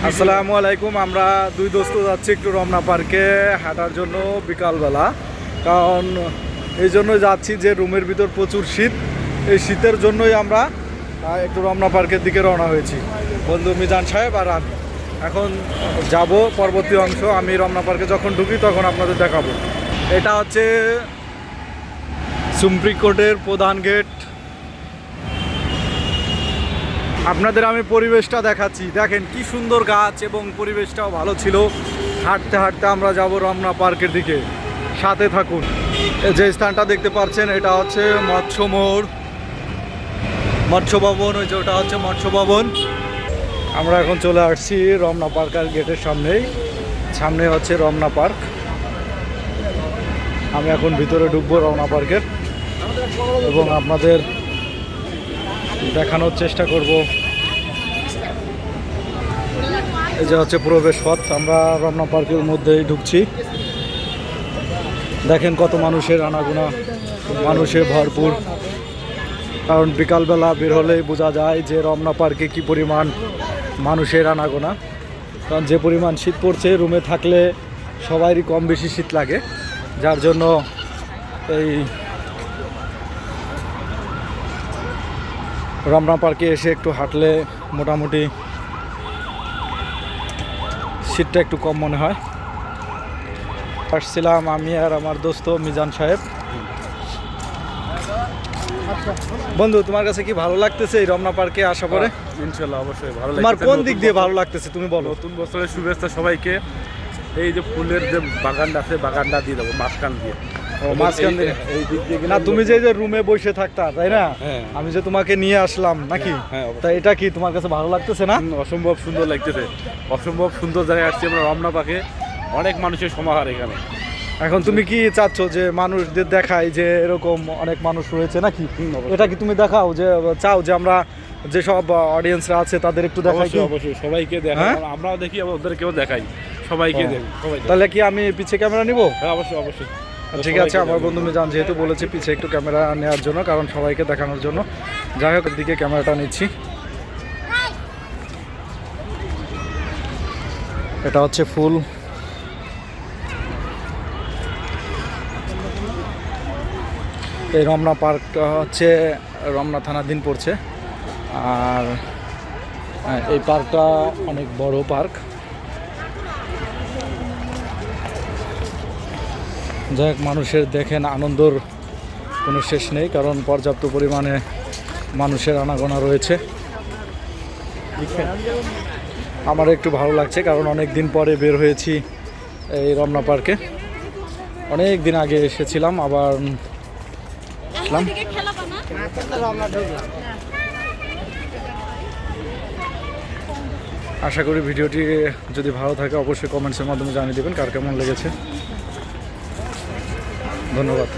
আসসালামু আলাইকুম। আমরা দুই দোস্ত যাচ্ছি একটু রমনা পার্কে হাঁটার জন্য বিকালবেলা। কারণ এই জন্যই যাচ্ছি যে রুমের ভিতর প্রচুর শীত। এই শীতের জন্যই আমরা একটু রমনা পার্কের দিকে রওনা হয়েছি, বন্ধু মিজান সাহেব আর আমি। এখন যাব পরবর্তী অংশ। আমি রমনা পার্কে যখন ঢুকি তখন আপনাদের দেখাবো। এটা হচ্ছে সুপ্রিম কোর্টের প্রধান গেট। আপনাদের আমি পরিবেশটা দেখাচ্ছি, দেখেন কি সুন্দর গাছ এবং পরিবেশটাও ভালো ছিল। হাঁটতে হাঁটতে আমরা যাব রমনা পার্কের দিকে, সাথে থাকুন। যে স্থানটা দেখতে পাচ্ছেন এটা হচ্ছে মৎস্য ভবন। ওই যে ওটা হচ্ছে মৎস্য ভবন। আমরা এখন চলে আসছি রমনা পার্কের গেটের সামনে হচ্ছে রমনা পার্ক। আমি এখন ভিতরে ঢুকবো রমনা পার্কের এবং আপনাদের দেখানোর চেষ্টা করব। এই যে হচ্ছে প্রবেশ পথ। আমরা রমনা পার্কের মধ্যেই ঢুকছি। দেখেন কত মানুষের আনাগোনা, মানুষে ভরপুর। কারণ বিকালবেলা বের হলেই বোঝা যায় যে রমনা পার্কে কি পরিমাণ মানুষের আনাগোনা। কারণ যে পরিমাণ শীত পড়ছে, রুমে থাকলে সবারই কম বেশি শীত লাগে, যার জন্য এই রমনা পার্কে এসে একটু হাঁটলে মোটামুটি শীতটা একটু কম মনে হয়। আসছিলাম আমি আর আমার দোস্ত মিজান সাহেব। বন্ধু, তোমার কাছে কি ভালো লাগতেছে এই রমনা পার্কে আসা পরে? ইনশাআল্লাহ অবশ্যই ভালো তোমার কোন দিক দিয়ে ভালো লাগতেছে তুমি বলো। নতুন বছরের শুভেচ্ছা সবাইকে। এই যে ফুলের যে বাগানটা আছে, বাগানটা দিয়ে দেবো মাঝখান দিয়ে। ও, মাঝখান দিয়ে এই দিক দিয়ে না, তুমি যে রুমে বসে থাকতা তাই না? হ্যাঁ। আমি যে তোমাকে নিয়ে আসলাম নাকি? হ্যাঁ, তাই এটা কি তোমার কাছে ভালো লাগতেছে না? অসম্ভব সুন্দর লাগতেছে। অসম্ভব সুন্দর জায়গায় আসছি আমরা রমনা পার্কে। অনেক মানুষের সমাহার এখানে। এখন তুমি কি চাচ্ছ যে মানুষদের দেখাই যে এরকম অনেক মানুষ রয়েছে নাকি? এটা কি তুমি দেখাও যে চাও যে আমরা যেসব অডিয়েন্সরা আছে তাদের একটু দেখাই? অবশ্যই অবশ্যই সবাইকে দেখাই। হ্যাঁ? আমরাও দেখি, ওদেরকেও দেখাই, সবাইকে দেখি। তাহলে কি আমি পিছে ক্যামেরা নিব? হ্যাঁ, অবশ্যই অবশ্যই। ঠিক আছে, আমার বন্ধু মিজান যেহেতু বলেছে পিছে একটু ক্যামেরা নেওয়ার জন্য, কারণ সবাইকে দেখানোর জন্য। যাই হোক, দিকে ক্যামেরাটা নিচ্ছি। এটা হচ্ছে ফুল। এই রমনা পার্কটা হচ্ছে রমনা থানাধীন পড়ছে। আর এই পার্কটা অনেক বড় পার্ক। যাই হোক, মানুষের দেখেন আনন্দর কোনো শেষ নেই, কারণ পর্যাপ্ত পরিমাণে মানুষের আনাগোনা রয়েছে। আমার একটু ভালো লাগছে, কারণ অনেক দিন পরে বের হয়েছি এই রমনা পার্কে। অনেক দিন আগে এসেছিলাম, আবার আশা করি ভিডিওটি যদি ভালো থাকে অবশ্যই কমেন্টসের মাধ্যমে জানিয়ে দেবেন কার কেমন লেগেছে। ধন্যবাদ।